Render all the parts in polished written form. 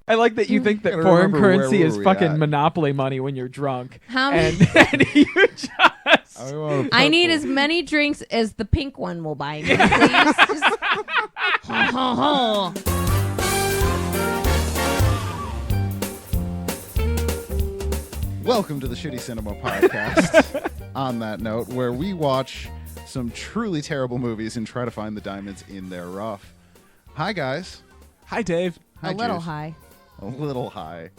I like that you think that Gotta foreign remember currency where is we fucking at. monopoly money when you're drunk. How And, many? and you just... I need as many drinks as the pink one will buy me, please. Just... ho, ho, ho. Welcome to the Shitty Cinema Podcast. On that note, where we watch some truly terrible movies and try to find the diamonds in their rough. Hi, guys. Hi, Dave. Hi, A little Juice. high. A little high.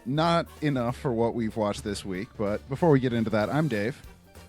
Not enough for what we've watched this week, but before we get into that, I'm Dave.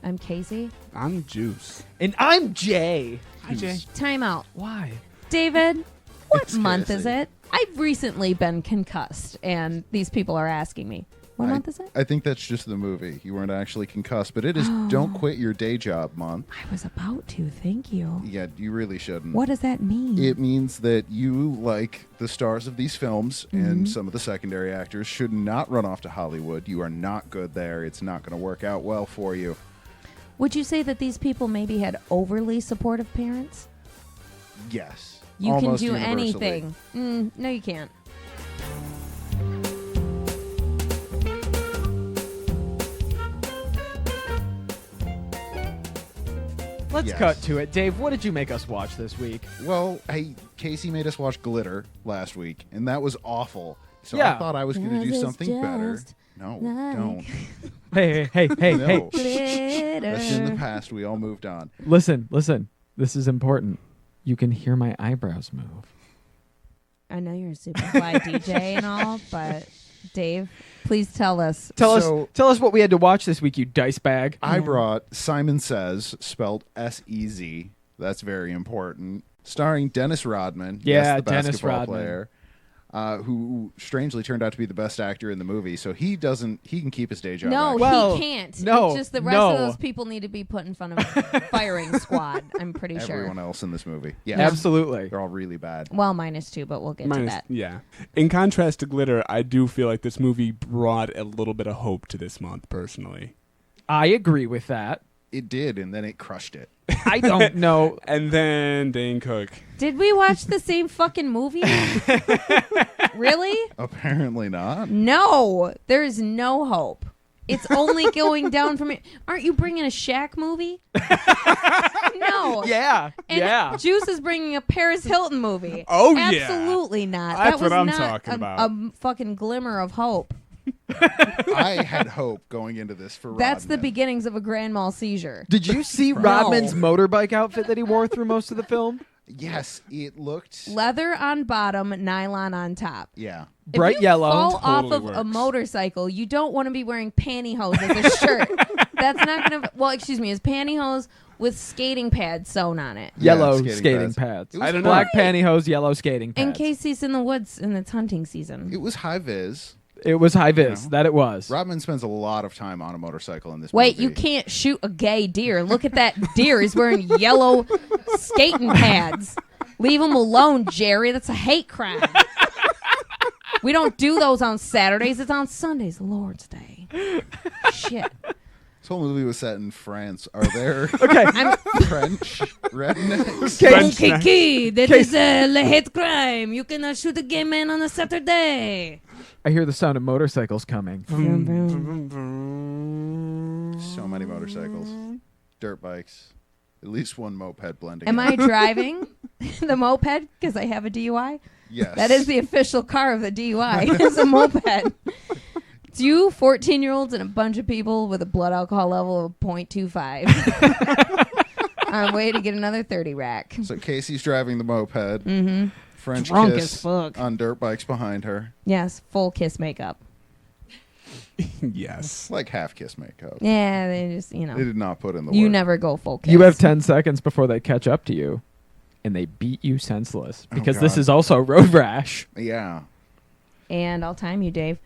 I'm Casey. I'm Juice. And I'm Jay. Hi, Jay. Time out. Why? David, what It's month Casey. is it? I've recently been concussed, and these people are asking me, what month is it? I think that's just the movie. You weren't actually concussed, but it is Don't Quit Your Day Job month. I was about to. Thank you. Yeah, you really shouldn't. What does that mean? It means that you, like the stars of these films and some of the secondary actors, should not run off to Hollywood. You are not good there. It's not going to work out well for you. Would you say that these people maybe had overly supportive parents? Yes. You Almost can do universally. anything. No, you can't. Let's Yes. cut to it. Dave, what did you make us watch this week? Well, hey, Casey made us watch Glitter last week, and that was awful. So Yeah. I thought I was going to do This is something better. just No, like don't. Hey, No. Glitter. That's in the past. We all moved on. Listen. This is important. You can hear my eyebrows move. I know you're a super fly DJ and all, but Dave, please tell us. Tell So- us what we had to watch this week, you dice bag. I brought Simon Says, spelled S-E-Z. That's very important. Starring Dennis Rodman. Yeah, yes, the Dennis basketball Rodman. player. Who strangely turned out to be the best actor in the movie, so he can keep his day job. No, actually. Well, he can't. no, It's just the rest no. of those people need to be put in front of a firing squad, I'm pretty Everyone sure. else in this movie. Yeah, Absolutely. they're all really bad. Well, -2, but we'll get to that. Yeah. In contrast to Glitter, I do feel like this movie brought a little bit of hope to this month, personally. I agree with that. It did, and then it crushed it. I don't know. And then Dane Cook. Did we watch the same fucking movie? Really? Apparently not. No, there is no hope. It's only going down from it. Aren't you bringing a Shaq movie? No. Yeah. And yeah. Juice is bringing a Paris Hilton movie. Oh, yeah. Absolutely not. That's that was what I'm not talking about. a fucking glimmer of hope. I had hope going into this for That's the Rodman. beginnings of a grand mal seizure. Did you see No. Rodman's motorbike outfit that he wore through most of the film? Yes, it looked. Leather on bottom, nylon on top. Yeah. Bright if you yellow. fall off Totally of a works. motorcycle, you don't want to be wearing pantyhose as a shirt. That's not going to. Well, excuse me, is pantyhose with skating pads sewn on it. Yellow Yeah, skating pads. pads. It was I don't know. Black pantyhose, yellow skating pads. In case he's in the woods and it's hunting season. It was high vis. It was high vis. You know. That it was. Rodman spends a lot of time on a motorcycle in this Wait, movie. you can't shoot a gay deer. Look at that deer. He's wearing yellow skating pads. Leave him alone, Jerry. That's a hate crime. We don't do those on Saturdays. It's on Sundays, Lord's Day. Shit. This whole movie was set in France. Are there Okay. I'm French rednecks? French Kiki. That Case- is a hate crime. You cannot shoot a gay man on a Saturday. I hear the sound of motorcycles coming. So many motorcycles, dirt bikes, at least one moped blending. Am in. I driving the moped because I have a DUI? Yes. That is the official car of the DUI. It's a moped. It's you, 14-year-olds, and a bunch of people with a blood alcohol level of 0.25. On way to get another 30 rack. So Casey's driving the moped. Mm-hmm. French Drunk kiss as fuck. on dirt bikes behind her. Yes, full kiss makeup. Yes. Like half kiss makeup. Yeah, they just, They did not put in the You work. never go full kiss. You have 10 seconds before they catch up to you, and they beat you senseless. Oh, Because this God. is also road rash. Yeah. And I'll time you, Dave.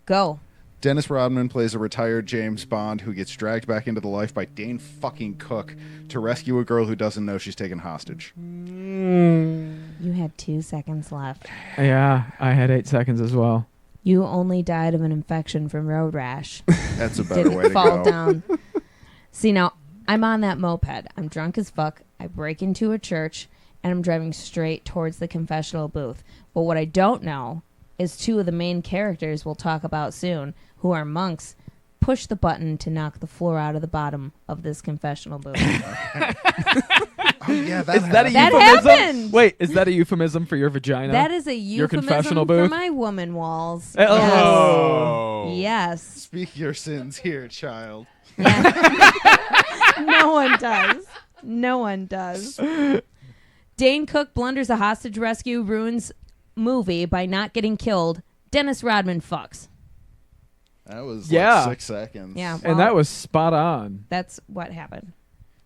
Go. Dennis Rodman plays a retired James Bond who gets dragged back into the life by Dane fucking Cook to rescue a girl who doesn't know she's taken hostage. You had 2 seconds left. Yeah, I had 8 seconds as well. You only died of an infection from road rash. That's a better way Didn't to fall go. down. See, now, I'm on that moped. I'm drunk as fuck. I break into a church, and I'm driving straight towards the confessional booth. But what I don't know is two of the main characters we'll talk about soon, who are monks, push the button to knock the floor out of the bottom of this confessional booth. Oh yeah, Is that a That euphemism? happened. Wait, is that a euphemism for your vagina? That is a Your euphemism confessional for booth? my woman walls. Oh. Yes. Speak your sins here, child. No one does. No one does. Dane Cook blunders a hostage rescue, ruins movie by not getting killed. Dennis Rodman fucks. That was Yeah. like 6 seconds. Yeah. Well, And that was spot on. that's what happened.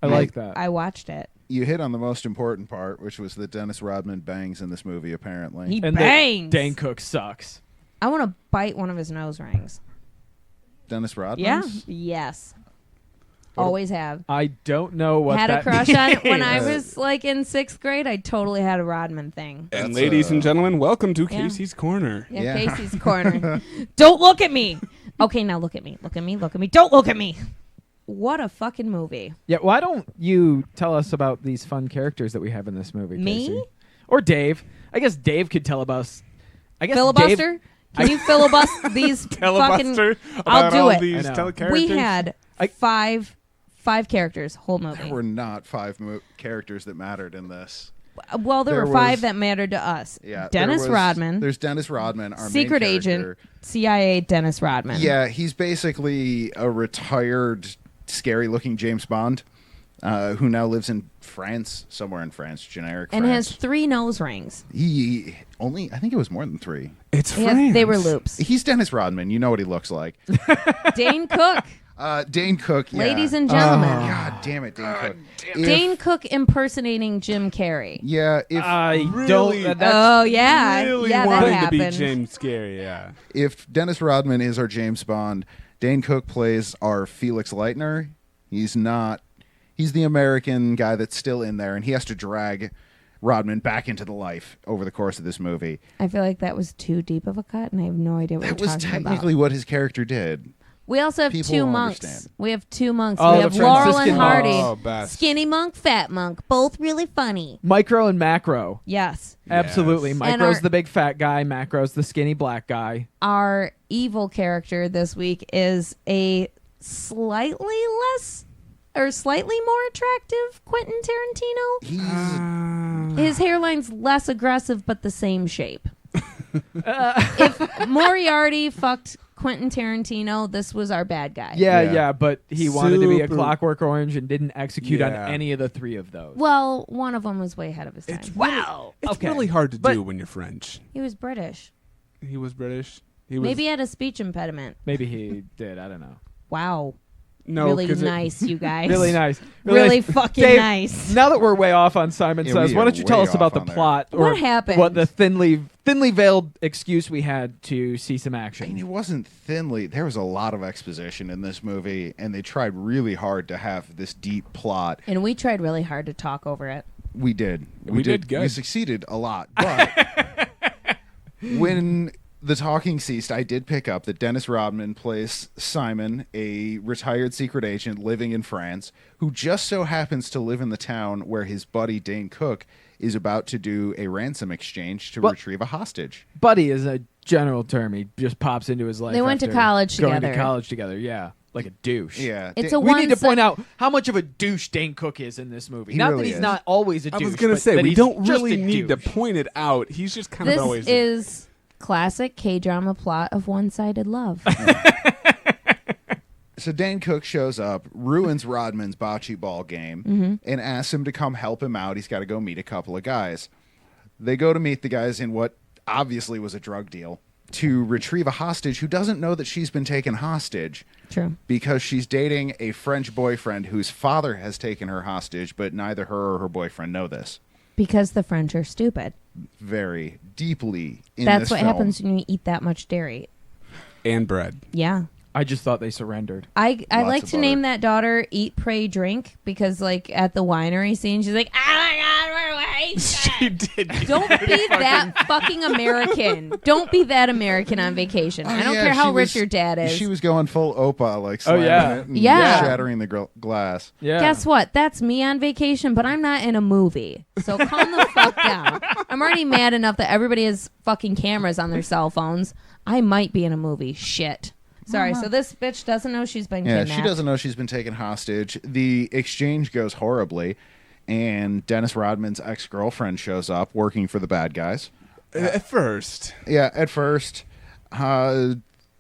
I like that. I watched it. You hit on the most important part, which was that Dennis Rodman bangs in this movie, apparently. He and that bangs. Dane Cook sucks. I want to bite one of his nose rings. Dennis Rodman? Yeah. Yes. Always have. I don't know what Had a that crush on it when I means. was like in 6th grade. I totally had a Rodman thing. And That's, ladies and gentlemen, welcome to Yeah. Casey's Corner. Yeah, Yeah. Casey's corner. Don't look at me. Okay, now look at me. Look at me. Look at me. Don't look at me. What a fucking movie. Yeah, why don't you tell us about these fun characters that we have in this movie, Me? Casey? Or Dave. I guess Dave could tell about us. I guess Filibuster? Can you filibuster these fucking... Filibuster I'll about do all it. these I know. telecharacters. We had five characters, whole movie. There were not five characters that mattered in this. Well, there there were five was- that mattered to us. Yeah, Dennis Rodman, There's Dennis Rodman, our secret main agent, character. CIA Dennis Rodman. Yeah, he's basically a retired, scary-looking James Bond who now lives in France, somewhere in France, generic And France. has 3 nose rings. He only, I think it was more than 3. It's Yeah, France. they were loops. He's Dennis Rodman. You know what he looks like. Dane Cook. Dane Cook, yeah. Ladies and gentlemen. God damn it, Dane Cook. If- Dane Cook impersonating Jim Carrey. Yeah, I Really? don't. That's, Oh, yeah. Really yeah, that wanting happened. to be James Scary, yeah. if Dennis Rodman is our James Bond, Dane Cook plays our Felix Leitner. He's not. He's the American guy that's still in there, and he has to drag Rodman back into the life over the course of this movie. I feel like that was too deep of a cut, and I have no idea what That you're was talking technically about. what his character did. We also have people 2 won't monks. understand. We have 2 monks. Oh, we the have Laurel and Franciscan Hardy. Oh, best. Skinny monk, fat monk. Both really funny. Micro and Macro. Yes. Absolutely. Yes. And Micro's our- the big fat guy. Macro's the skinny black guy. Our evil character this week is a slightly less or slightly more attractive Quentin Tarantino. He's His hairline's less aggressive but the same shape. If Moriarty fucked Quentin Tarantino, this was our bad guy. Yeah. But he wanted to be a Super- Clockwork Orange and didn't execute on Yeah. any of the 3 of those. Well, one of them was way ahead of his time. Wow. It's Okay. really hard to But- do when you're French. He was British. He was British. He was Maybe he had a speech impediment. Maybe he did. I don't know. Wow. no, really 'cause nice, you guys. Really nice. Really nice. fucking Dave, nice. Now that we're way off on Simon Yeah, Says, we why are don't you tell way us about off the on there. plot? What or happened? What the thinly veiled excuse we had to see some I mean, action. it wasn't thinly. There was a lot of exposition in this movie, and they tried really hard to have this deep plot. And we tried really hard to talk over it. We did. We did good. We succeeded a lot. But when the talking ceased, I did pick up that Dennis Rodman plays Simon, a retired secret agent living in France, who just so happens to live in the town where his buddy Dane Cook is about to do a ransom exchange to Well- retrieve a hostage. Buddy is a general term. He just pops into his life. They went to after college going together. to college together, yeah. Like a douche. Yeah. It's Da- a We need to One point out how much of a douche Dane Cook is in this movie. He Not really that he's is. not always a I douche. was gonna but say that we he's don't just really a need to douche. point it out. He's just kind This of always is classic K-drama plot of one-sided love. So Dane Cook shows up, ruins Rodman's bocce ball game, and asks him to come help him out. He's got to go meet a couple of guys. They go to meet the guys in what obviously was a drug deal to retrieve a hostage who doesn't know that she's been taken hostage True. because she's dating a French boyfriend whose father has taken her hostage, but neither her or her boyfriend know this. Because the French are stupid. Very deeply in That's this what film. happens when you eat that much dairy. and bread. Yeah. I just thought they surrendered. I Lots like of to name butter. that daughter Eat, Pray, Drink because, like, at the winery scene, she's like, oh my God, we're She did. Don't be that fucking American. Don't be that American on vacation. I don't care how rich your dad is. She was going full Opa, like slamming it and Yeah. shattering the glass. Yeah. Guess what? That's me on vacation, but I'm not in a movie. So calm the fuck down. I'm already mad enough that everybody has fucking cameras on their cell phones. I might be in a movie. Shit. Sorry, so this bitch doesn't know she's been kidnapped. Yeah, she doesn't know she's been taken hostage. The exchange goes horribly, and Dennis Rodman's ex-girlfriend shows up working for the bad guys. At first. Yeah, at first,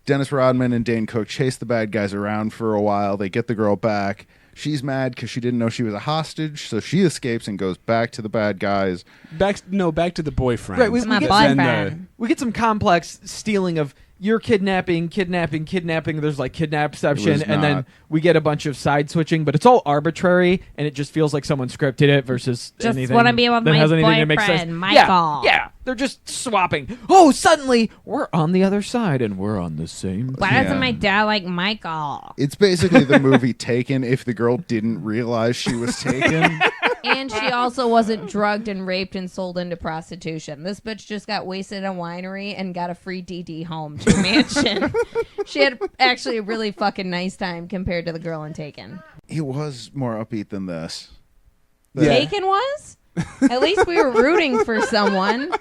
Dennis Rodman and Dane Cook chase the bad guys around for a while. They get the girl back. She's mad because she didn't know she was a hostage, so she escapes and goes back to the bad guys. Back to the boyfriend. Right, It's my get boyfriend. we get some complex stealing of you're kidnapping. There's like kidnapception, and then not. we get a bunch of side switching, but it's all arbitrary, and it just feels like someone scripted it versus Just anything wanna be with that my has anything to make sense. boyfriend, Michael. Yeah, they're just swapping. Oh, suddenly we're on the other side, and we're on the same. Why Yeah. doesn't my dad like Michael? It's basically the movie Taken if the girl didn't realize she was taken. And she also wasn't drugged and raped and sold into prostitution. This bitch just got wasted at a winery and got a free DD home to a mansion. She had actually a really fucking nice time compared to the girl in Taken. He was more upbeat than this. Taken was? At least we were rooting for someone.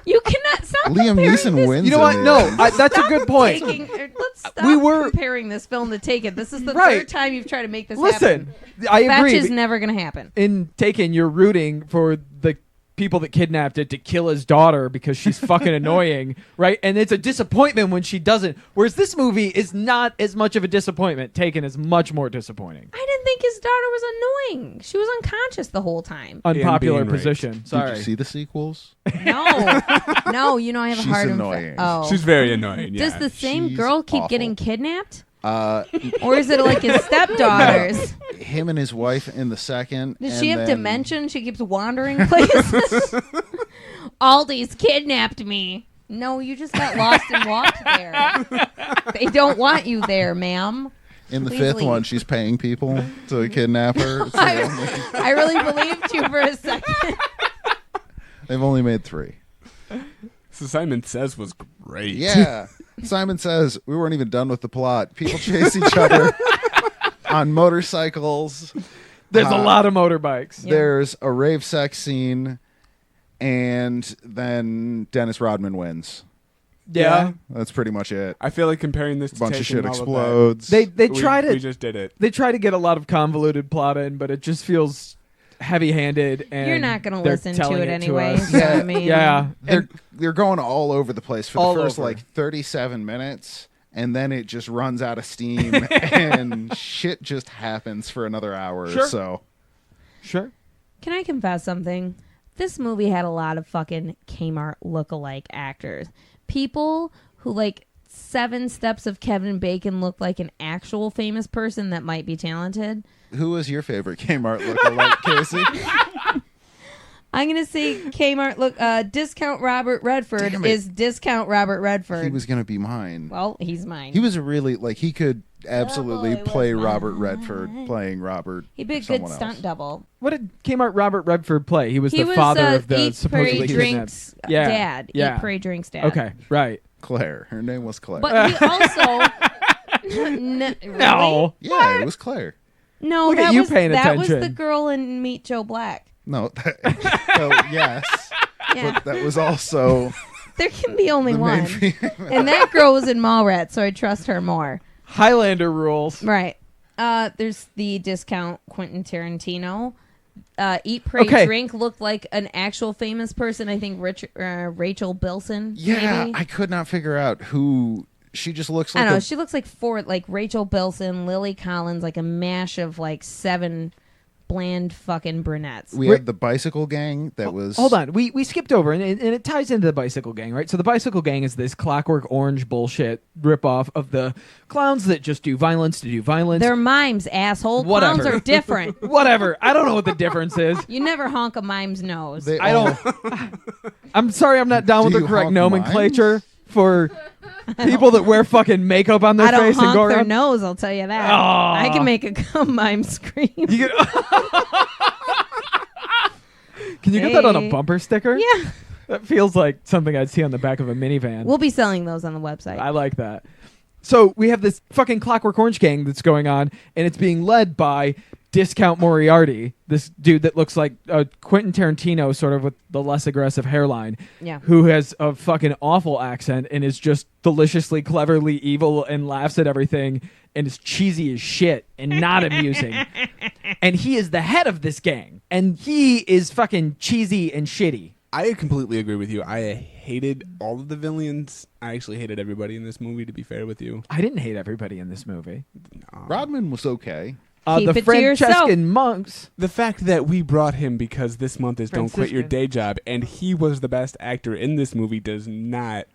You cannot stop Liam comparing Neeson this. wins. You know in what? the No, end. that's a good point. Let's stop We were- comparing this film to Taken. This is the Right. third time you've tried to make this Listen, happen. I Fetch agree. is never going to happen. In Taken, you're rooting for the people that kidnapped it to kill his daughter because she's fucking annoying, right? And it's a disappointment when she doesn't. Whereas this movie is not as much of a disappointment. Taken is much more disappointing. I didn't think his daughter was annoying. She was unconscious the whole time. Unpopular being raped. position. Did Sorry. you see the sequels? No. No, you know I have a She's hard annoying. Oh. She's very annoying. Yeah. Does the same She's girl keep awful. getting kidnapped? Uh, Or is it like his stepdaughters? him and his wife in the second. Does and she have then- dementia and she keeps wandering places? Aldi's kidnapped me. No, you just got lost and walked there. They don't want you there, ma'am. In the Please fifth leave. one, she's paying people to kidnap her. It's the only- I really believed you for a second. They've only made 3. So Simon Says was great. Yeah. Simon Says we weren't even done with the plot. People chase each other on motorcycles. There's a lot of motorbikes. Yeah. There's a rave sex scene, and then Dennis Rodman wins. Yeah. That's pretty much it. I feel like comparing this to A bunch of Taken shit and all of explodes. They that, try to We just did it. they try to get a lot of convoluted plot in, but it just feels heavy-handed. And You're not going to they're listen to telling it anyway. us. So, I mean, Yeah. They're going all over the place for All the first over. like 37 minutes, and then it just runs out of steam, and shit just happens for another hour Sure. or so. Sure. Can I confess something? This movie had a lot of fucking Kmart lookalike actors. People who like 7 Steps of Kevin Bacon looked like an actual famous person that might be talented. Who was your favorite Kmart lookalike, Casey? I'm gonna say Kmart look. Discount Robert Redford Damn it. is Discount Robert Redford. He was gonna be mine. well, he's mine. He was a really like he could absolutely boy was play Robert mine. Redford playing Robert. He'd be a or good someone stunt else. double. What did Kmart Robert Redford play? He was He the was father of the Eat, supposedly Pray, kidnapped. Drinks Yeah. dad. Yeah. Eat, Pray, Drinks dad. Okay, right. Claire. Her name was Claire. But he also... Really? No. yeah, it was Claire. No, Look at that you was, paying that was the attention. girl in Meet Joe Black. No, well, yes, Yeah. but that was also There can be only the one. main female. And that girl was in Mallrats, so I trust her more. Highlander rules. Right. There's the discount Quentin Tarantino. Eat, Pray, Okay. Drink looked like an actual famous person. I think Rachel Bilson. Yeah, maybe. I could not figure out who. She just looks I like don't know. a She looks like Rachel Bilson, Lily Collins, like a mash of like 7 bland fucking brunettes. We had the bicycle gang that was. Hold on, we skipped over, and it ties into the Bicycle Gang, right? So the Bicycle Gang is this Clockwork Orange bullshit ripoff of the clowns that just do violence to do violence. They're mimes, asshole. Whatever. Clowns are different. Whatever. I don't know what the difference is. You never honk a mime's nose. They I all- don't. I'm sorry, I'm not down with Do the you correct honk nomenclature for people that wear fucking makeup on their I don't face and honk go their around. nose, I'll tell you that. Aw. I can make a mime scream. You get- Can you get that on a Hey. bumper sticker? Yeah. That feels like something I'd see on the back of a minivan. We'll be selling those on the website. I like that. So we have this fucking Clockwork Orange gang that's going on, and it's being led by Discount Moriarty, this dude that looks like Quentin Tarantino, sort of with the less aggressive hairline, Yeah. who has a fucking awful accent and is just deliciously, cleverly evil and laughs at everything and is cheesy as shit and not amusing. And he is the head of this gang, and he is fucking cheesy and shitty. I completely agree with you. I hated all of the villains. I actually hated everybody in this movie, to be fair with you. I didn't hate everybody in this movie. Rodman was okay. Keep The it to yourself. Francescan monks. The fact that we brought him because this month is Don't Quit Your Franciscan. Day Job, and he was the best actor in this movie does not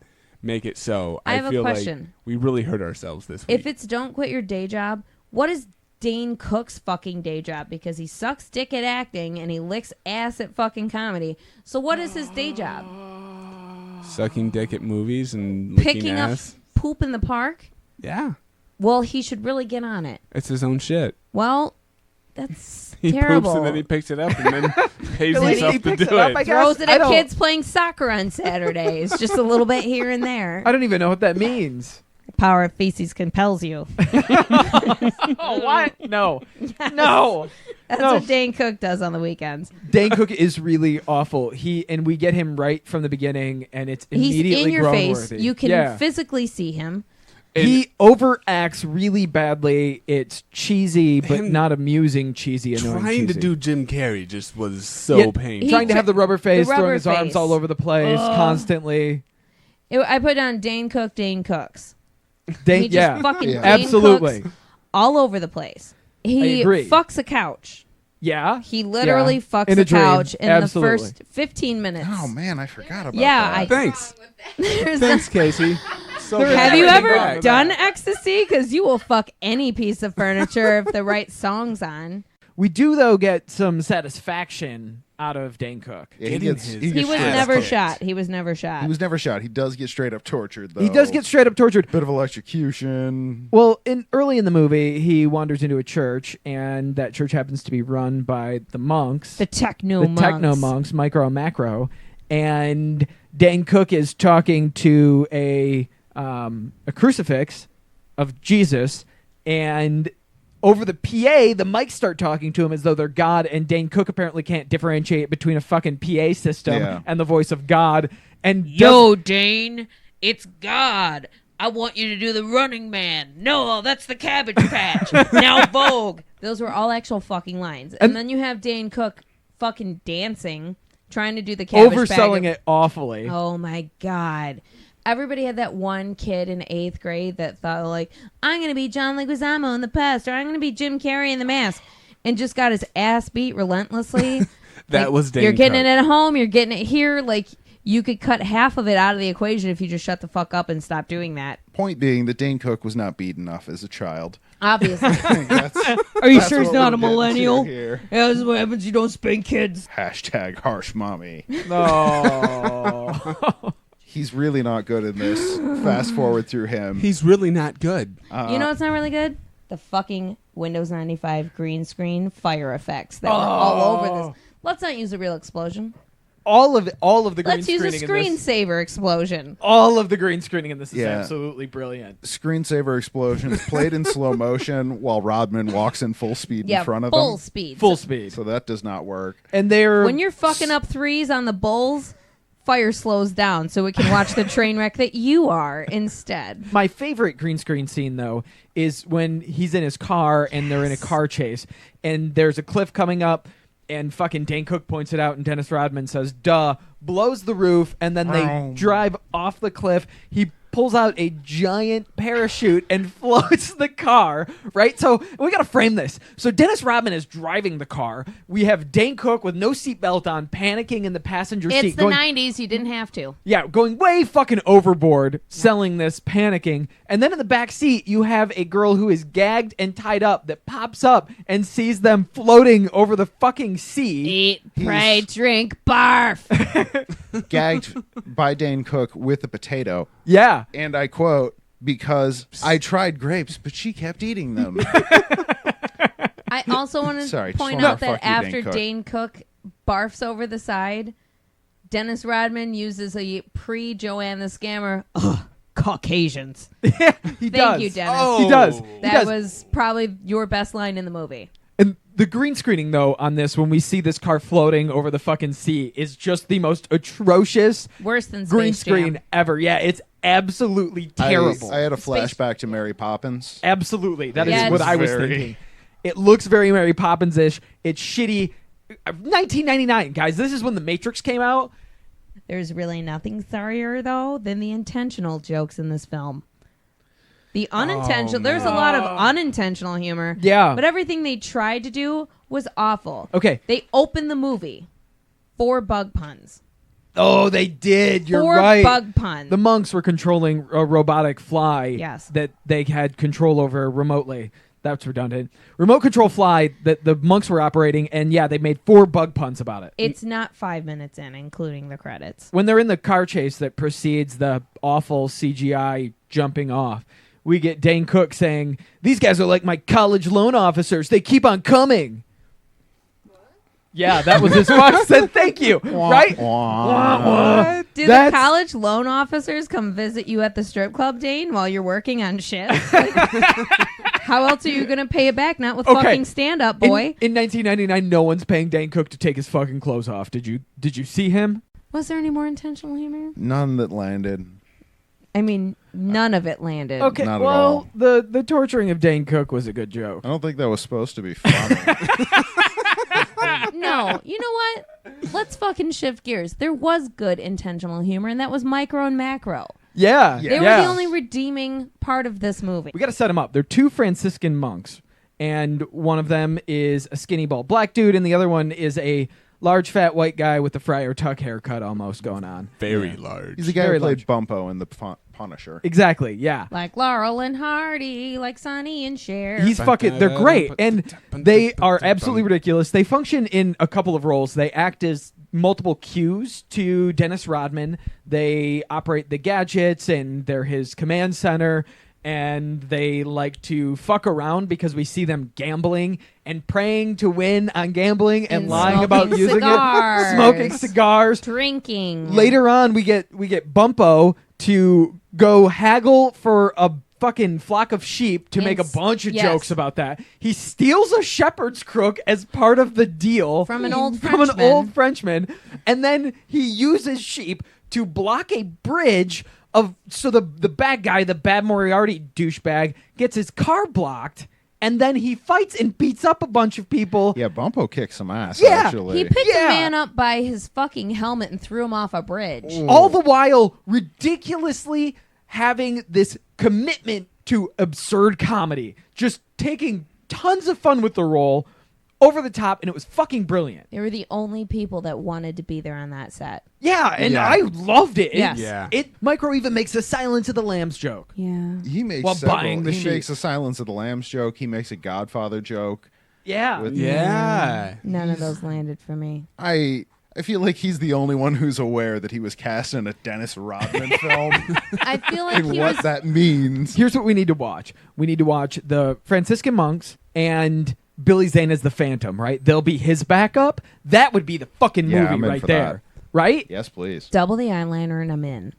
make it so. I have a feel question. like we really hurt ourselves this week. If it's Don't Quit Your Day Job, what is Dane Cook's fucking day job? Because he sucks dick at acting and he licks ass at fucking comedy. So what is his day job? Sucking dick at movies and licking Picking ass. up poop in the park? Yeah, Well, he should really get on it. it's his own shit. Well, that's He terrible. poops and then he picks it up and then pays At least himself he to picks do it up, it. I guess. Throws it I at don't- kids playing soccer on Saturdays. Just a little bit here and there. I don't even know what that means. Power of feces compels you. Oh, what? No. No. That's No. what Dane Cook does on the weekends. Dane Cook is really awful. And we get him right from the beginning, and it's He's immediately in your face. grown-worthy. You can Yeah. physically see him. And He overacts really badly. It's cheesy, but Him not amusing cheesy, annoying trying to cheesy. do Jim Carrey just was so Yeah, painful. Trying to have the rubber face, rubber throwing his arms face. all over the place constantly. I put on Dane Cook, Dane Cooks. Dane, He just yeah, fucking Yeah. Dane absolutely. Cooks all over the place. He agree. fucks a couch. Yeah. He literally Yeah. fucks In a dream. couch in Absolutely. the first 15 minutes. Oh man, I forgot about Yeah, that. Thanks. There's Thanks, Casey. So glad Have you you're ever back. done ecstasy? Because you will fuck any piece of furniture if the right song's on. We do, though, get some satisfaction out of Dane Cook. Yeah, Getting gets his- He gets was straight up never tortured. shot. He was never shot. He was never shot. He does get straight up tortured, though. He does get straight up tortured. bit of electrocution. Well, early in the movie, he wanders into a church, and that church happens to be run by the monks, the techno the monks. techno monks, micro and macro. And Dane Cook is talking to a crucifix of Jesus, and over the PA, the mics start talking to him as though they're God, and Dane Cook apparently can't differentiate between a fucking PA system Yeah. and the voice of God. And Yo, Dane, it's God. I want you to do the Running Man. No, that's the Cabbage Patch. Now Vogue. Those were all actual fucking lines. And- And then you have Dane Cook fucking dancing, trying to do the cabbage overselling bag. it awfully. Oh my god. Everybody had that one kid in 8th grade that thought, like, I'm going to be John Leguizamo in The Pest, or I'm going to be Jim Carrey in The Mask, and just got his ass beat relentlessly. That Like, was Dane You're getting Cook. it at home, you're getting it here. Like, you could cut half of it out of the equation if you just shut the fuck up and stop doing that. Point being that Dane Cook was not beat enough as a child. Obviously. That's, Are you that's sure he's what not we're a getting to millennial? here. Yeah, this is what happens. You don't spank kids. Hashtag harsh mommy. No. He's really not good in this. Fast forward through him. He's really not good. You know what's not really good? The fucking Windows 95 green screen fire effects that were all over this. Let's not use a real explosion. all of the green Let's use screening a in this. screensaver explosion. All of the green screening in this is Yeah. absolutely brilliant. Screensaver explosions played in slow motion while Rodman walks in full speed Yeah, in front of full them. speed. Full speed. So that does not work. And they're When you're fucking up threes on the Bulls, fire slows down so we can watch the train wreck that you are instead. my favorite green screen scene though is when he's in his car and they're in a car chase and there's a cliff coming up and fucking Dane Cook points it out and Dennis Rodman says duh, blows the roof, and then they drive off the cliff. He pulls out a giant parachute and floats the car, right? So we got to frame this. So Dennis Rodman is driving the car. We have Dane Cook with no seatbelt on, panicking in the passenger It's seat. the going, 90s. You didn't have to. Yeah, going way fucking overboard, selling this, panicking. And then in the back seat, you have a girl who is gagged and tied up that pops up and sees them floating over the fucking sea. Eat, pray, drink, barf. Gagged by Dane Cook with a potato. Yeah. And I quote, because I tried grapes, but she kept eating them. I also want Sorry, to just point wanna out that fuck you, Dane after Cook. Dane Cook barfs over the side. Dennis Rodman uses a pre-Joanne the Scammer. Ugh, Caucasians. He Thank does. you, Dennis. Oh. He does. He That does. was probably your best line in the movie. And the green screening, though, on this, when we see this car floating over the fucking sea, is just the most atrocious Worse than Space green Jam. screen ever. Yeah, it's absolutely terrible. I had a flashback to Mary Poppins. Absolutely. That is Yeah, what it's I was very- thinking. It looks very Mary Poppins-ish. It's shitty. 1999, guys. This is when The Matrix came out. There's really nothing sorrier, though, than the intentional jokes in this film. The unintentional, there's a lot of unintentional humor. Yeah. But everything they tried to do was awful. Okay. They opened the movie for bug puns. Oh, they did. You're For right. bug puns. The monks were controlling a robotic fly Yes. that they had control over remotely. That's redundant. Remote control fly that the monks were operating, and yeah, they made 4 bug puns about it. It's not 5 minutes in, including the credits. When they're in the car chase that precedes the awful CGI jumping off, we get Dane Cook saying, "These guys are like my college loan officers. They keep on coming." Yeah, that was his fuck said thank you. Right? Wah. Do That's- the college loan officers come visit you at the strip club, Dane, while you're working on shifts? Like, how else are you going to pay it back? Not with Okay. fucking stand-up, boy. In 1999, no one's paying Dane Cook to take his fucking clothes off. Did you see him? Was there any more intentional humor? None that landed. I mean, none of it landed. Okay, Not at well, all. the torturing of Dane Cook was a good joke. I don't think that was supposed to be funny. No, you know what? Let's fucking shift gears. There was good intentional humor, and that was Micro and Macro. Yeah, They were the only redeeming part of this movie. We got to set them up. They're 2 Franciscan monks, and one of them is a skinny bald black dude, and the other one is a large fat white guy with the Friar Tuck haircut almost going on. Very large. He's the guy Very who played large. Bumpo in the Punisher. Exactly. Yeah. Like Laurel and Hardy, like Sonny and Cher. He's fucking. They're great, and they are absolutely ridiculous. They function in a couple of roles. They act as multiple cues to Dennis Rodman. They operate the gadgets, and they're his command center. And they like to fuck around because we see them gambling and praying to win on gambling and And lying about smoking using cigars. it, smoking cigars. Drinking. Later on, we get Bumpo to go haggle for a fucking flock of sheep to make a bunch of yes. jokes about that. He steals a shepherd's crook as part of the deal From an old from an Frenchman. old Frenchman, and then he uses sheep to block a bridge of so the bad guy, the bad Moriarty douchebag, gets his car blocked. And then he fights and beats up a bunch of people. Yeah, Bumpo kicked some ass, Yeah, actually. He picked Yeah. a man up by his fucking helmet and threw him off a bridge. All the while ridiculously having this commitment to absurd comedy, just taking tons of fun with the role, over the top, and it was fucking brilliant. They were the only people that wanted to be there on that set. Yeah, and Yeah. I loved it. Yes. Yeah. Micro even makes a Silence of the Lambs joke. Yeah. He makes While several. buying the he sheep. makes a Silence of the Lambs joke. He makes a Godfather joke. Yeah. With- Yeah. None of those landed for me. I feel like he's the only one who's aware that he was cast in a Dennis Rodman film I feel like and he what was. that means. Here's what we need to watch. We need to watch the Franciscan monks and Billy Zane as the Phantom, right? They'll be his backup. That would be the fucking Yeah, movie I'm in right for there. that. Right? Yes, please. Double the eyeliner and I'm in.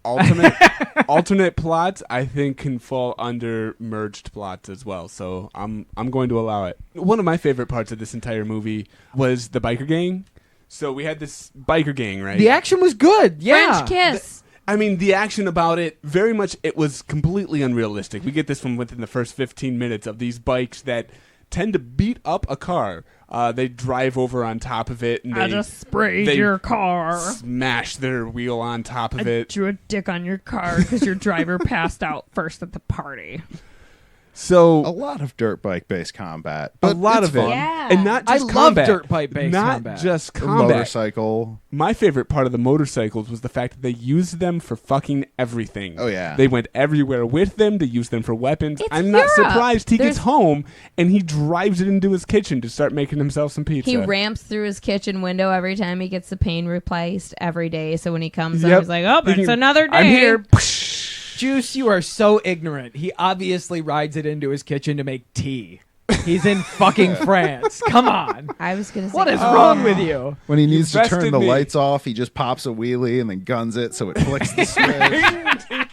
Alternate plots I think can fall under merged plots as well. So I'm going to allow it. One of my favorite parts of this entire movie was the biker gang. So we had this biker gang, right? The action was good. Yeah. French kiss. I mean, the action about it, very much, it was completely unrealistic. We get this from within the first 15 minutes of these bikes that tend to beat up a car. They drive over on top of it, and they sprayed they your car. smash their wheel on top of it. Drew a dick on your car because your driver passed out first at the party. So A lot of dirt bike based combat. a But lot it's of it, fun. Yeah. and not I just love combat. dirt bike based not combat. just The combat. motorcycle. My favorite part of the motorcycles was the fact that they used them for fucking everything. Oh, yeah. They went everywhere with them to use them for weapons. It's I'm not Europe. surprised he There's- gets home and he drives it into his kitchen to start making himself some pizza. He ramps through his kitchen window every time he gets the pane replaced every day. So when he comes Yep. home, he's like, oh, He it's can- another day. I'm here. Juice, you are so ignorant. He obviously rides it into his kitchen to make tea. He's in fucking France. Come on. I was gonna say, What is wrong with you? When he needs to turn bested the me. lights off, he just pops a wheelie and then guns it so it flicks the switch.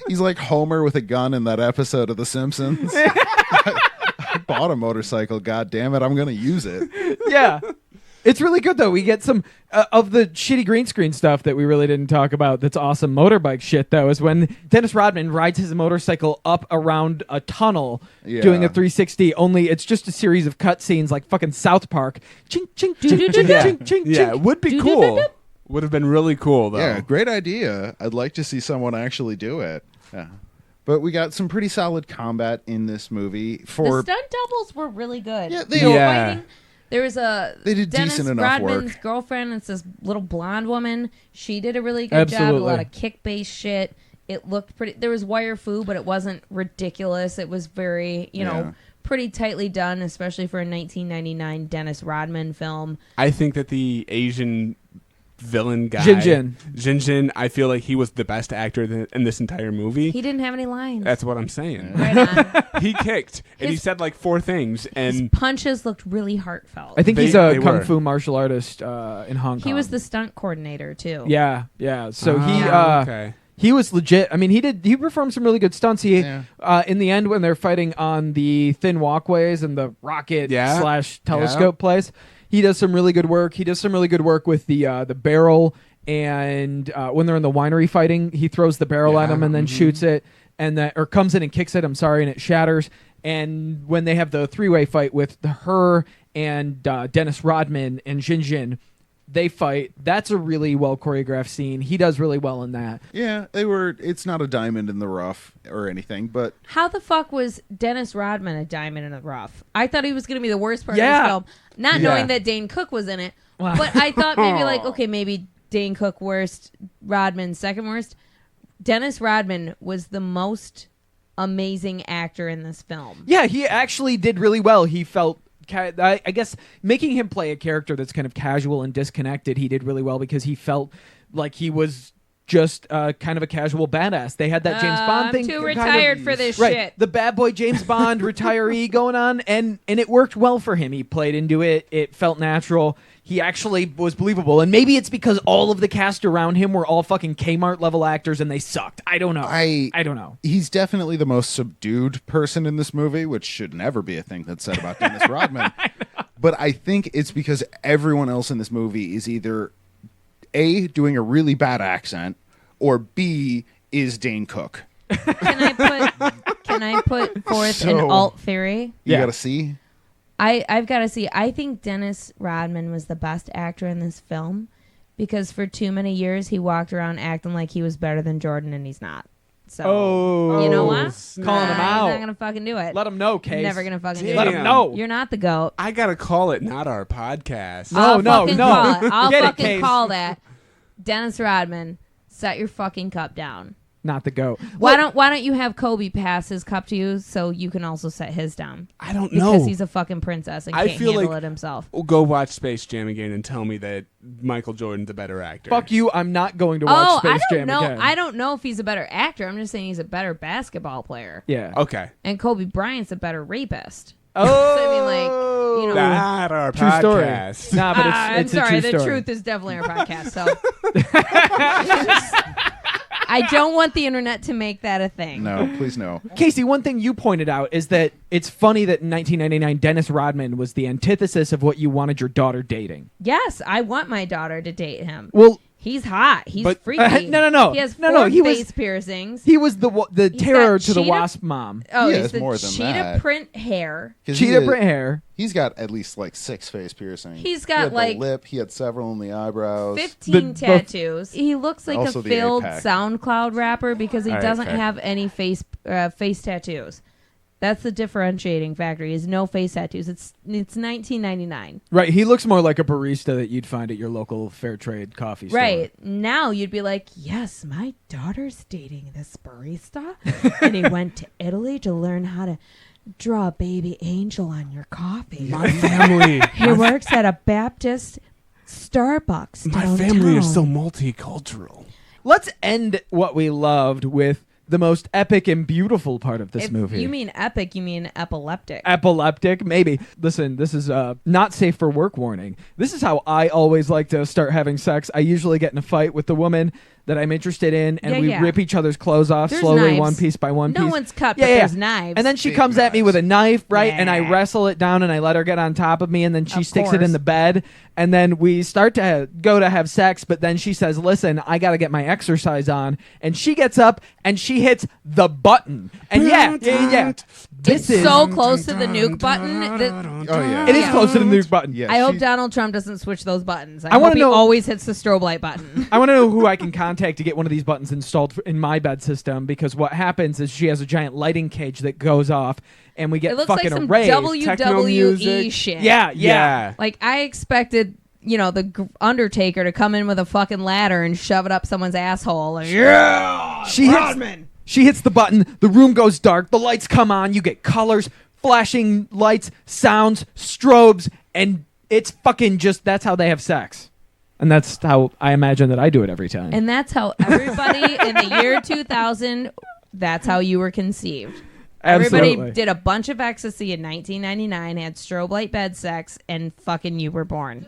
He's like Homer with a gun in that episode of The Simpsons. I bought a motorcycle, god damn it, I'm gonna use it. Yeah. It's really good, though. We get some of the shitty green screen stuff that we really didn't talk about. That's awesome motorbike shit, though, is when Dennis Rodman rides his motorcycle up around a tunnel doing a 360, only it's just a series of cutscenes like fucking South Park. Chink, chink, chink, chink, Yeah, chink, chink, yeah, chink. it would be cool. Would have been really cool, though. Yeah, great idea. I'd like to see someone actually do it. Yeah. But we got some pretty solid combat in this movie. the For stunt doubles were really good. Yeah, they They were Yeah. fighting. There was They did Dennis decent enough Rodman's work. girlfriend. It's this little blonde woman. She did a really good job. A Absolutely. lot of kick-based shit. It looked pretty. There was wire fu, but it wasn't ridiculous. It was very, Yeah. pretty tightly done, especially for a 1999 Dennis Rodman film. I think that the Asian villain guy, Jin, I feel like he was the best actor in this entire movie. He didn't have any lines. That's what I'm saying. right on. He kicked, and he His- said like 4 things, His and punches looked really heartfelt. I think he's They a kung were. fu martial artist in Hong Kong. He was the stunt coordinator too. Yeah, yeah. So okay. he was legit. I mean, he performed some really good stunts. He Yeah. in the end when they're fighting on the thin walkways and the rocket Yeah. / telescope place, he does some really good work. He does some really good work with the barrel, and when they're in the winery fighting, he throws the barrel at him and then shoots it, and that or comes in and kicks it. I'm sorry, and it shatters. And when they have the 3-way fight with her and Dennis Rodman and Jin, they fight. That's a really well choreographed scene. He does really well in that. Yeah, they were. It's not a diamond in the rough or anything, but How the fuck was Dennis Rodman a diamond in the rough? I thought he was going to be the worst part of Yeah. this film, not Yeah. knowing that Dane Cook was in it. Wow. But I thought maybe like, okay, maybe Dane Cook worst, Rodman second worst. Dennis Rodman was the most amazing actor in this film. Yeah, he actually did really well. He felt, I guess, making him play a character that's kind of casual and disconnected, he did really well because he felt like he was just kind of a casual badass. They had that James Bond thing. I'm too kind retired of, for this right, shit. the bad boy James Bond retiree going on, and it worked well for him. He played into it. It felt natural. He actually was believable. And maybe it's because all of the cast around him were all fucking Kmart level actors and they sucked. I don't know. I don't know. he's definitely the most subdued person in this movie, which should never be a thing that's said about Dennis Rodman. But I think it's because everyone else in this movie is either A, doing a really bad accent, or B, is Dane Cook. Can I put forth an So- alt theory? You Yeah. got to see? I've got to see. I think Dennis Rodman was the best actor in this film because for too many years he walked around acting like he was better than Jordan, and he's not. So you know what? Calling him He's out. not gonna fucking do it. Let him know, Case. Never gonna fucking do Let it. him know. You're not the goat. I gotta call it, not our podcast. No, I'll no, fucking no. Call it. I'll Get it, fucking Case. call that. Dennis Rodman, set your fucking cup down. Not the GOAT. Why don't you have Kobe pass his cup to you so you can also set his down? I don't Because know. he's a fucking princess and I can't feel handle like- it himself. Go watch Space Jam again and tell me that Michael Jordan's a better actor. Fuck you. I'm not going to watch Oh, Space I don't Jam know. again. I don't know if he's a better actor. I'm just saying he's a better basketball player. Yeah. Okay. And Kobe Bryant's a better rapist. Oh. So, I mean, like, you know. Not our True story. podcast. Nah, but I'm it's sorry. a true The story. truth is definitely our podcast. So I don't want the internet to make that a thing. No, please no. Casey, one thing you pointed out is that it's funny that in 1999, Dennis Rodman was the antithesis of what you wanted your daughter dating. Yes, I want my daughter to date him. Well, He's hot. He's But- freaky. No. He has No, 4 he was- face piercings. he was the He's terror got to the cheetah- wasp mom. Oh, He he's has the more than cheetah that. print hair. 'Cause Cheetah he- print hair. He's got at least like 6 face piercings. He's got, he had like, the lip. He had several in the eyebrows. 15 The- tattoos. He looks like Also a the failed eight-pack. SoundCloud rapper because he All right, doesn't fair. have any face tattoos. That's the differentiating factor. He has no face tattoos. It's 1999. Right. He looks more like a barista that you'd find at your local fair trade coffee store. Right. Now you'd be like, yes, my daughter's dating this barista. And he went to Italy to learn how to draw a baby angel on your coffee. My family. He works at a Baptist Starbucks My downtown. family is so multicultural. Let's end what we loved with the most epic and beautiful part of this If movie. you mean epic, you mean epileptic. Epileptic, maybe. Listen, this is not safe for work warning. This is how I always like to start having sex. I usually get in a fight with the woman that I'm interested in, and we rip each other's clothes off There's slowly, knives. one piece by one piece. No one's cut, but there's knives. And then she Big comes at me knives. with a knife, right? And I Yeah. wrestle it down, and I let her get on top of me, and then she Of sticks it in course. the bed. And then we start to go to have sex, but then she says, listen, I got to get my exercise on. And she gets up, and she hits the button. And yeah. It's so close to the nuke button. Oh yeah. It is close to the nuke button. Yeah, I hope she- Donald Trump doesn't switch those buttons. I wanna hope he know- always hits the strobe light button. I want to know who I can contact to get one of these buttons installed in my bed system, because what happens is she has a giant lighting cage that goes off, and we get It looks like fucking some arrayed. Techno WWE music. shit. Yeah. Like, I expected, the Undertaker to come in with a fucking ladder and shove it up someone's asshole. Like, She hits the button, the room goes dark, the lights come on, you get colors, flashing lights, sounds, strobes, and it's fucking just, that's how they have sex. And that's how I imagine that I do it every time. and that's how everybody in the year 2000, that's how you were conceived. Absolutely. Everybody did a bunch of ecstasy in 1999, had strobe light bed sex, and fucking you were born.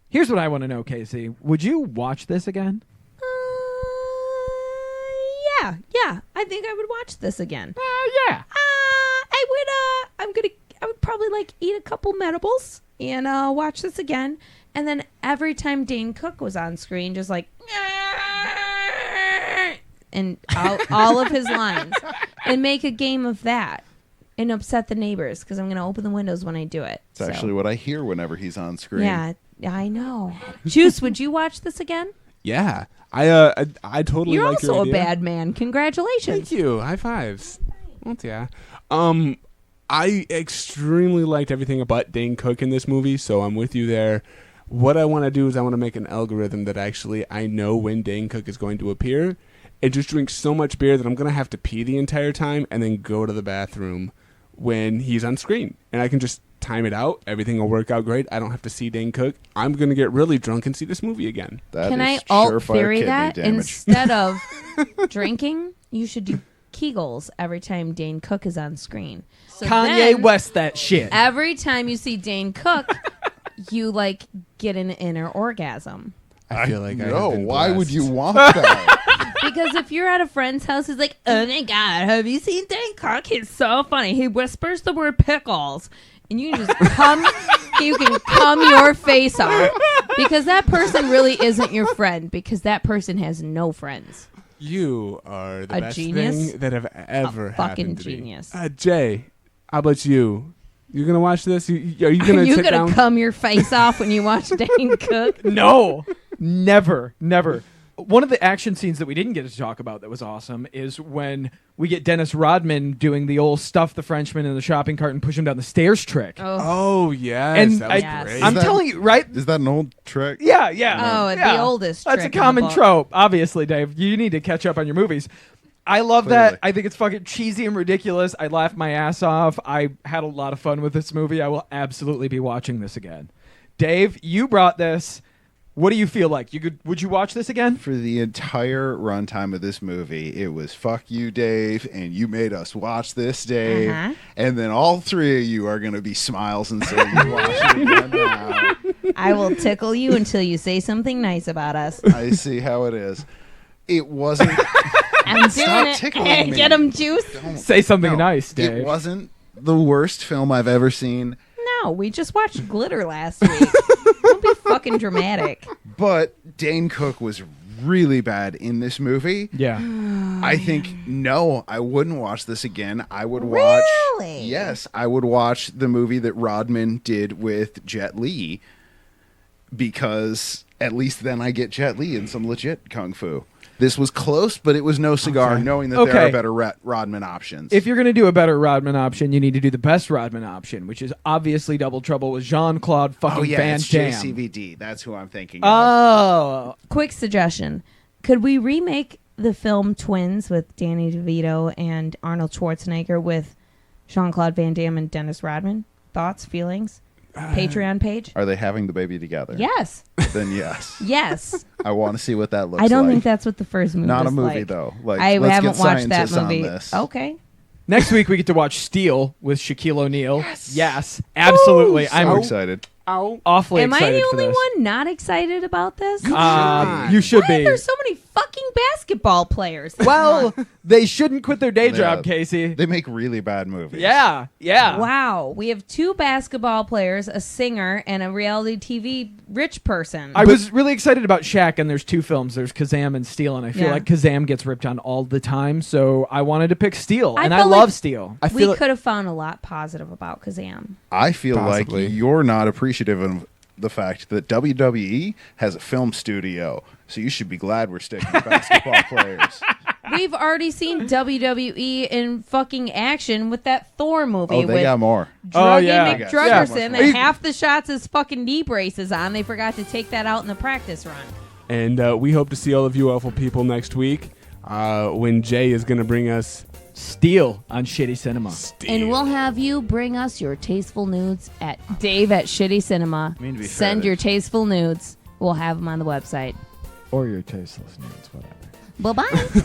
Here's what I want to know, Casey. Would you watch this again? Yeah. I think I would watch this again. Yeah. I would probably eat a couple medibles and watch this again. And then every time Dane Cook was on screen, just and all of his lines, and make a game of that and upset the neighbors, because I'm going to open the windows when I do it. It's actually what I hear whenever he's on screen. Yeah, I know. Juice, would you watch this again? Yeah. I totally You're like your also a idea. bad man. Congratulations. Thank you. High fives. Well, yeah. I extremely liked everything about Dane Cook in this movie, so I'm with you there. What I want to do is I want to make an algorithm that actually I know when Dane Cook is going to appear, and just drink so much beer that I'm going to have to pee the entire time and then go to the bathroom when he's on screen. And I can just time it out. Everything will work out great. I don't have to see Dane Cook. I'm going to get really drunk and see this movie again. That Can I is alt surefire theory kidney that? damage. Instead of drinking, you should do Kegels every time Dane Cook is on screen. So Kanye then, West that shit. every time you see Dane Cook, you get an inner orgasm. I feel like I have no. been Why would blessed. you want that? Because if you're at a friend's house, he's like, "Oh my god, have you seen Dane Cook? He's so funny. He whispers the word pickles." And you can just you can cum your face off, because that person really isn't your friend, because that person has no friends. You are the A best genius? thing that have ever fucking happened to genius. me. Jay, how about you? You gonna watch this? Are you gonna You sit gonna down? cum your face off when you watch Dane Cook? No, never. One of the action scenes that we didn't get to talk about that was awesome is when we get Dennis Rodman doing the old stuff the Frenchman in the shopping cart and push him down the stairs trick. Oh yes, And that was Yes. great. I'm that- telling you, right? Is that an old trick? Yeah. Oh, yeah. the oldest That's a trick in the common book. trope. Obviously, Dave, you need to catch up on your movies. I love Clearly. that. I think it's fucking cheesy and ridiculous. I laughed my ass off. I had a lot of fun with this movie. I will absolutely be watching this again. Dave, you brought this. What do you feel like? Would you watch this again? For the entire runtime of this movie, it was "fuck you, Dave," and you made us watch this, Dave. Uh-huh. And then all three of you are going to be smiles and say you watch it again now. I will tickle you until you say something nice about us. I see how it is. It wasn't. I'm Stop doing tickling it. me. Get him, Juice. Say something No, nice, Dave. It wasn't the worst film I've ever seen, No, we just watched Glitter last week. Don't be fucking dramatic. but Dane Cook was really bad in this movie. Yeah. I think no, I wouldn't watch this again. I would watch. Really? Yes, I would watch the movie that Rodman did with Jet Li, because at least then I get Jet Li in some legit kung fu. This was close, but it was no cigar, Okay. knowing that there Okay. are better Rodman options. If you're going to do a better Rodman option, you need to do the best Rodman option, which is obviously Double Trouble with Jean-Claude fucking oh yeah, Van it's Damme. JCVD. That's who I'm thinking. Oh. Quick suggestion. Could we remake the film Twins with Danny DeVito and Arnold Schwarzenegger with Jean-Claude Van Damme and Dennis Rodman? Thoughts, feelings? Patreon page? Are they having the baby together? Yes. Then yes. Yes. I want to see what that looks I don't like. think that's what the first movie Not was a movie, like. though. Like, I let's haven't get watched that scientists on movie. this. Okay. Next week we get to watch Steel with Shaquille O'Neal. Yes, absolutely. So I'm excited. Ow. awfully Am I excited the for only this. one not excited about this? You should Why be. are there so many fucking basketball players? Well, they shouldn't quit their day job, Yeah. Casey. They make really bad movies. Yeah. Wow. We have 2 basketball players, a singer, and a reality TV rich person. I was really excited about Shaq, and there's 2 films. There's Kazam and Steel, and I feel Yeah. like Kazam gets ripped on all the time, so I wanted to pick Steel, I and I felt love like- Steel. I we feel could have found a lot positive about Kazam. I feel Possibly. like you're not appreciative of the fact that WWE has a film studio, so you should be glad we're sticking to basketball players. We've already seen WWE in fucking action with that Thor movie Oh, they with got more. Oh, Druggy yeah. McDruggerson Yeah. that half the shots his fucking knee braces on. They forgot to take that out in the practice run. And we hope to see all of you awful people next week when Jay is going to bring us Steel on Shitty Cinema. And we'll have you bring us your tasteful nudes at Dave at Shitty Cinema. I mean, to be Send fair, your tasteful nudes. We'll have them on the website. Or your tasteless nudes, whatever. Bye-bye.